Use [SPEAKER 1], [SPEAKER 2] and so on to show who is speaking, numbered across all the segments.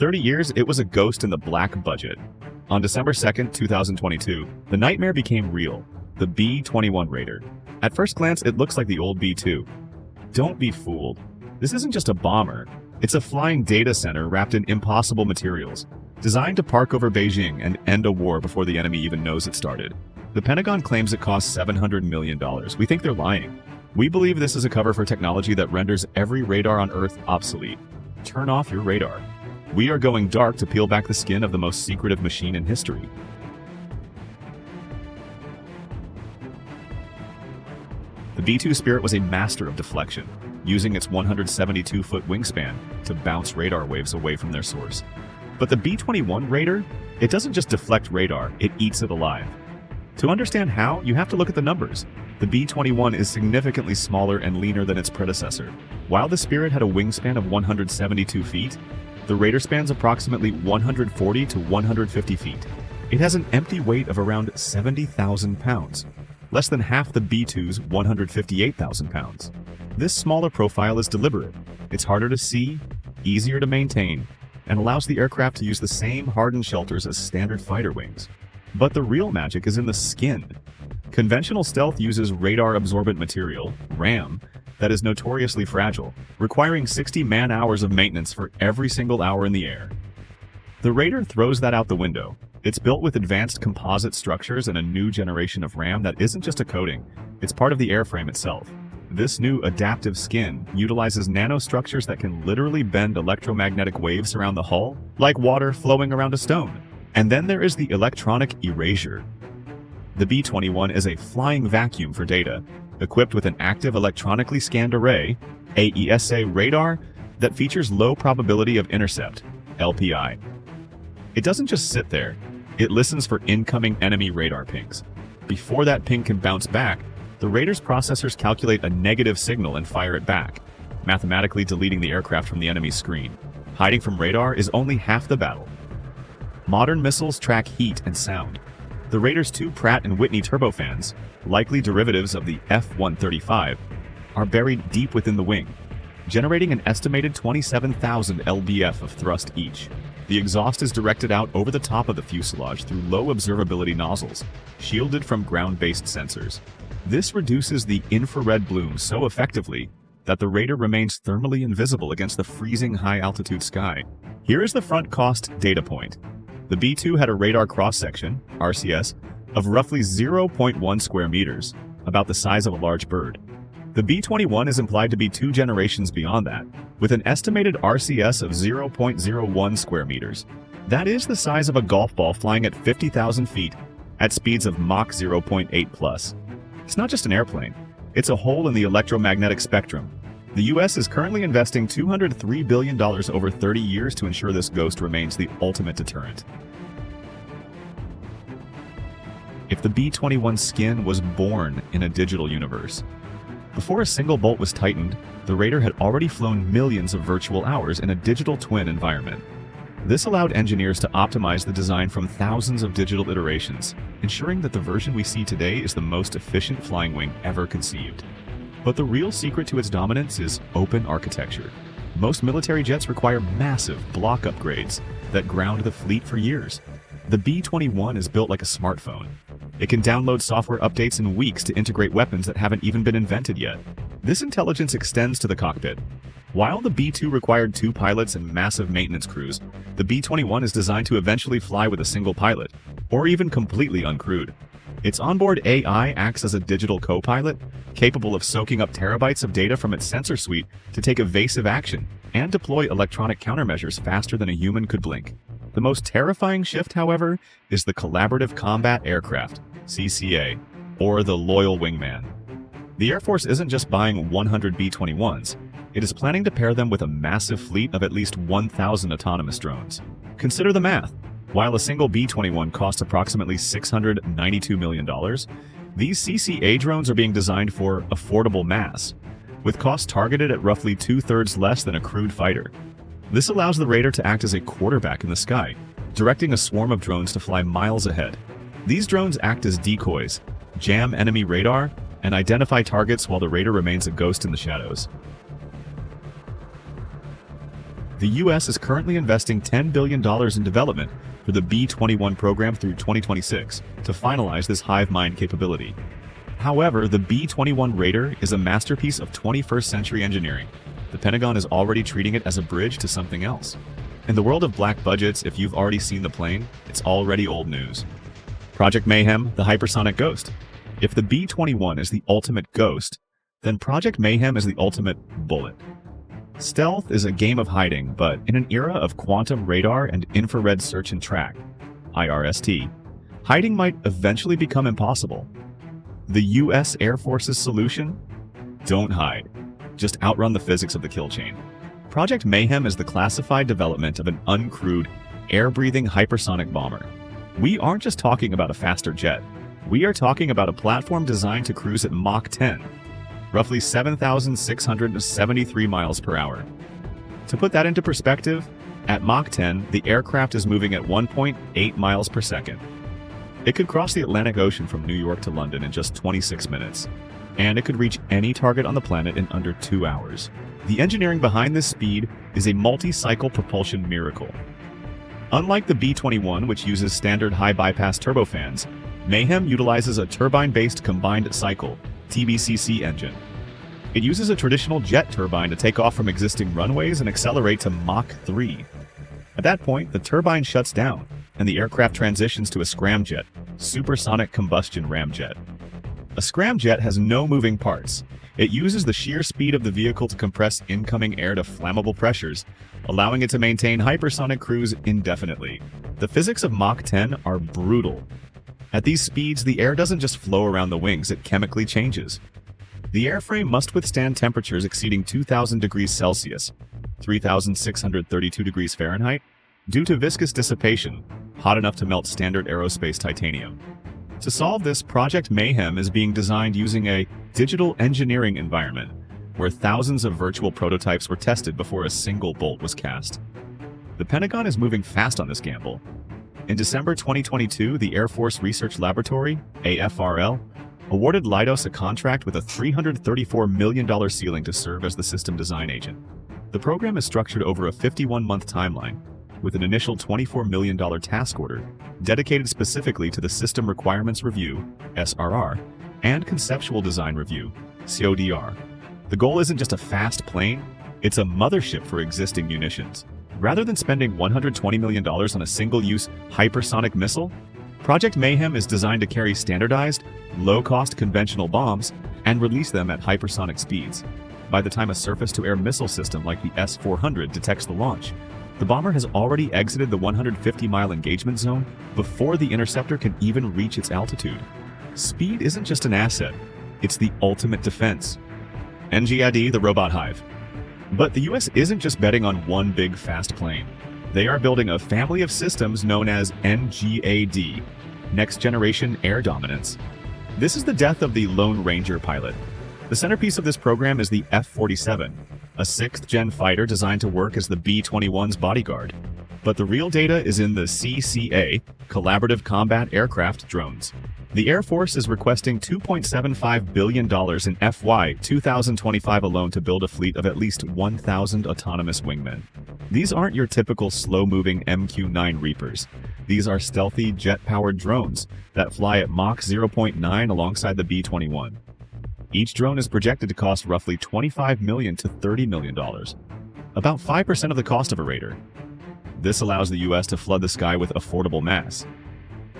[SPEAKER 1] 30 years, it was a ghost in the black budget. On December 2nd, 2022, the nightmare became real. The B-21 Raider. At first glance, it looks like the old B-2. Don't be fooled. This isn't just a bomber. It's a flying data center wrapped in impossible materials, designed to park over Beijing and end a war before the enemy even knows it started. The Pentagon claims it cost $700 million. We think they're lying. We believe this is a cover for technology that renders every radar on Earth obsolete. Turn off your radar. We are going dark to peel back the skin of the most secretive machine in history. The B-2 Spirit was a master of deflection, using its 172-foot wingspan to bounce radar waves away from their source. But the B-21 Raider, it doesn't just deflect radar, it eats it alive. To understand how, you have to look at the numbers. The B-21 is significantly smaller and leaner than its predecessor. While the Spirit had a wingspan of 172 feet, the Raider spans approximately 140 to 150 feet. It has an empty weight of around 70,000 pounds, less than half the B-2's 158,000 pounds. This smaller profile is deliberate. It's harder to see, easier to maintain, and allows the aircraft to use the same hardened shelters as standard fighter wings. But the real magic is in the skin. Conventional stealth uses radar-absorbent material, RAM, that is notoriously fragile, requiring 60 man-hours of maintenance for every single hour in the air. The Raider throws that out the window. It's built with advanced composite structures and a new generation of RAM that isn't just a coating, it's part of the airframe itself. This new adaptive skin utilizes nanostructures that can literally bend electromagnetic waves around the hull, like water flowing around a stone. And then there is the electronic erasure. The B-21 is a flying vacuum for data, equipped with an active electronically scanned array, AESA radar, that features low probability of intercept, LPI. It doesn't just sit there, it listens for incoming enemy radar pings. Before that ping can bounce back, the Raider's processors calculate a negative signal and fire it back, mathematically deleting the aircraft from the enemy's screen. Hiding from radar is only half the battle. Modern missiles track heat and sound. The Raider's two Pratt & Whitney turbofans, likely derivatives of the F-135, are buried deep within the wing, generating an estimated 27,000 lbf of thrust each. The exhaust is directed out over the top of the fuselage through low-observability nozzles, shielded from ground-based sensors. This reduces the infrared bloom so effectively that the Raider remains thermally invisible against the freezing high-altitude sky. Here is the front cost data point. The B-2 had a radar cross-section, RCS, of roughly 0.1 square meters, about the size of a large bird. The B-21 is implied to be 2 generations beyond that, with an estimated RCS of 0.01 square meters. That is the size of a golf ball flying at 50,000 feet, at speeds of Mach 0.8 plus. It's not just an airplane, it's a hole in the electromagnetic spectrum. The US is currently investing $203 billion over 30 years to ensure this ghost remains the ultimate deterrent. If the B-21 skin was born in a digital universe, before a single bolt was tightened, the Raider had already flown millions of virtual hours in a digital twin environment. This allowed engineers to optimize the design from thousands of digital iterations, ensuring that the version we see today is the most efficient flying wing ever conceived. But the real secret to its dominance is open architecture. Most military jets require massive block upgrades that ground the fleet for years. The B-21 is built like a smartphone. It can download software updates in weeks to integrate weapons that haven't even been invented yet. This intelligence extends to the cockpit. While the B-2 required 2 pilots and massive maintenance crews, the B-21 is designed to eventually fly with a single pilot, or even completely uncrewed. Its onboard AI acts as a digital co-pilot, capable of soaking up terabytes of data from its sensor suite to take evasive action and deploy electronic countermeasures faster than a human could blink. The most terrifying shift, however, is the Collaborative Combat Aircraft, CCA, or the Loyal Wingman. The Air Force isn't just buying 100 B-21s, it is planning to pair them with a massive fleet of at least 1,000 autonomous drones. Consider the math. While a single B-21 costs approximately $692 million, these CCA drones are being designed for affordable mass, with costs targeted at roughly 2/3 less than a crewed fighter. This allows the Raider to act as a quarterback in the sky, directing a swarm of drones to fly miles ahead. These drones act as decoys, jam enemy radar, and identify targets while the Raider remains a ghost in the shadows. The US is currently investing $10 billion in development for the B-21 program through 2026 to finalize this hive mind capability. However, the B-21 Raider is a masterpiece of 21st century engineering. The Pentagon is already treating it as a bridge to something else. In the world of black budgets, if you've already seen the plane, it's already old news. Project Mayhem, the hypersonic ghost. If the B-21 is the ultimate ghost, then Project Mayhem is the ultimate bullet. Stealth is a game of hiding, but in an era of quantum radar and infrared search and track, IRST, hiding might eventually become impossible. The US Air Force's solution? Don't hide. Just outrun the physics of the kill chain. Project Mayhem is the classified development of an uncrewed, air-breathing hypersonic bomber. We aren't just talking about a faster jet. We are talking about a platform designed to cruise at Mach 10, roughly 7,673 miles per hour. To put that into perspective, at Mach 10, the aircraft is moving at 1.8 miles per second. It could cross the Atlantic Ocean from New York to London in just 26 minutes, and it could reach any target on the planet in under 2 hours. The engineering behind this speed is a multi-cycle propulsion miracle. Unlike the B-21, which uses standard high-bypass turbofans, Mayhem utilizes a turbine-based combined cycle (TBCC) engine. It uses a traditional jet turbine to take off from existing runways and accelerate to Mach 3. At that point, the turbine shuts down, and the aircraft transitions to a scramjet, supersonic combustion ramjet. A scramjet has no moving parts. It uses the sheer speed of the vehicle to compress incoming air to flammable pressures, allowing it to maintain hypersonic cruise indefinitely. The physics of Mach 10 are brutal. At these speeds, the air doesn't just flow around the wings, it chemically changes. The airframe must withstand temperatures exceeding 2,000 degrees Celsius, 3,632 degrees Fahrenheit, due to viscous dissipation, hot enough to melt standard aerospace titanium. To solve this, Project Mayhem is being designed using a digital engineering environment, where thousands of virtual prototypes were tested before a single bolt was cast. The Pentagon is moving fast on this gamble. In December 2022, the Air Force Research Laboratory, AFRL, awarded Leidos a contract with a $334 million ceiling to serve as the system design agent. The program is structured over a 51-month timeline, with an initial $24 million task order dedicated specifically to the System Requirements Review, SRR, and Conceptual Design Review, CODR. The goal isn't just a fast plane, it's a mothership for existing munitions. Rather than spending $120 million on a single-use hypersonic missile, Project Mayhem is designed to carry standardized, low-cost conventional bombs and release them at hypersonic speeds. By the time a surface-to-air missile system like the S-400 detects the launch, the bomber has already exited the 150-mile engagement zone before the interceptor can even reach its altitude. Speed isn't just an asset, it's the ultimate defense. NGID, the robot hive. But the US isn't just betting on one big fast plane. They are building a family of systems known as NGAD, Next Generation Air Dominance. This is the death of the Lone Ranger pilot. The centerpiece of this program is the F-47, a 6th-gen fighter designed to work as the B-21's bodyguard. But the real data is in the CCA, Collaborative Combat Aircraft drones. The Air Force is requesting $2.75 billion in FY 2025 alone to build a fleet of at least 1,000 autonomous wingmen. These aren't your typical slow-moving MQ-9 Reapers. These are stealthy, jet-powered drones that fly at Mach 0.9 alongside the B-21. Each drone is projected to cost roughly $25 million to $30 million, about 5% of the cost of a Raider. This allows the US to flood the sky with affordable mass.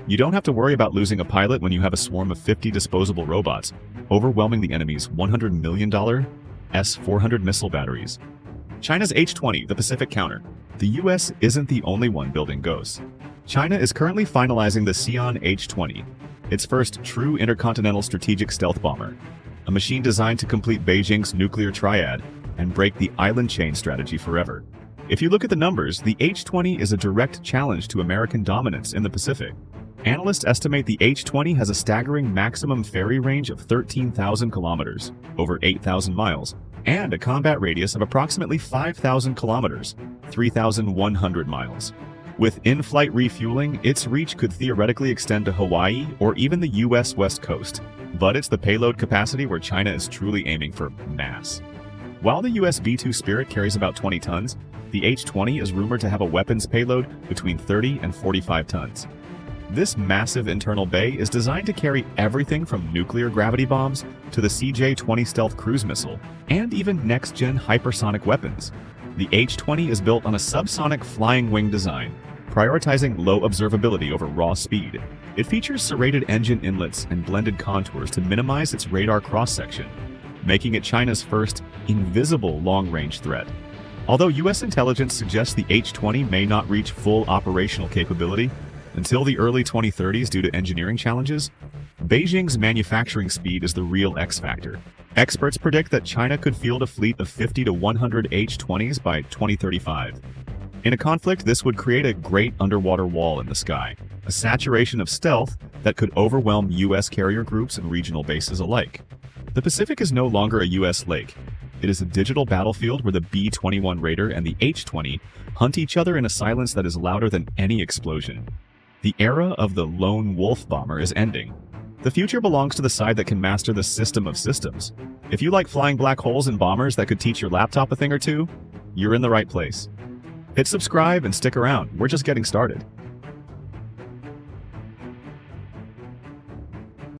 [SPEAKER 1] You don't have to worry about losing a pilot when you have a swarm of 50 disposable robots, overwhelming the enemy's $100 million S-400 missile batteries. China's H-20, the Pacific Counter. The US isn't the only one building ghosts. China is currently finalizing the Xi'an H-20, its first true intercontinental strategic stealth bomber, a machine designed to complete Beijing's nuclear triad and break the island chain strategy forever. If you look at the numbers, the H-20 is a direct challenge to American dominance in the Pacific. Analysts estimate the H-20 has a staggering maximum ferry range of 13,000 kilometers, over 8,000 miles, and a combat radius of approximately 5,000 kilometers, 3,100 miles. With in-flight refueling, its reach could theoretically extend to Hawaii or even the US West Coast. But it's the payload capacity where China is truly aiming for mass. While the US B-2 Spirit carries about 20 tons, the H-20 is rumored to have a weapons payload between 30 and 45 tons. This massive internal bay is designed to carry everything from nuclear gravity bombs to the CJ-20 stealth cruise missile, and even next-gen hypersonic weapons. The H-20 is built on a subsonic flying wing design, prioritizing low observability over raw speed. It features serrated engine inlets and blended contours to minimize its radar cross-section, making it China's first invisible long-range threat. Although US intelligence suggests the H-20 may not reach full operational capability until the early 2030s due to engineering challenges, Beijing's manufacturing speed is the real X factor. Experts predict that China could field a fleet of 50 to 100 H-20s by 2035. In a conflict, this would create a great underwater wall in the sky, a saturation of stealth that could overwhelm US carrier groups and regional bases alike. The Pacific is no longer a US lake. It is a digital battlefield where the B-21 Raider and the H-20 hunt each other in a silence that is louder than any explosion. The era of the lone wolf bomber is ending. The future belongs to the side that can master the system of systems. If you like flying black holes and bombers that could teach your laptop a thing or two, you're in the right place. Hit subscribe and stick around, we're just getting started.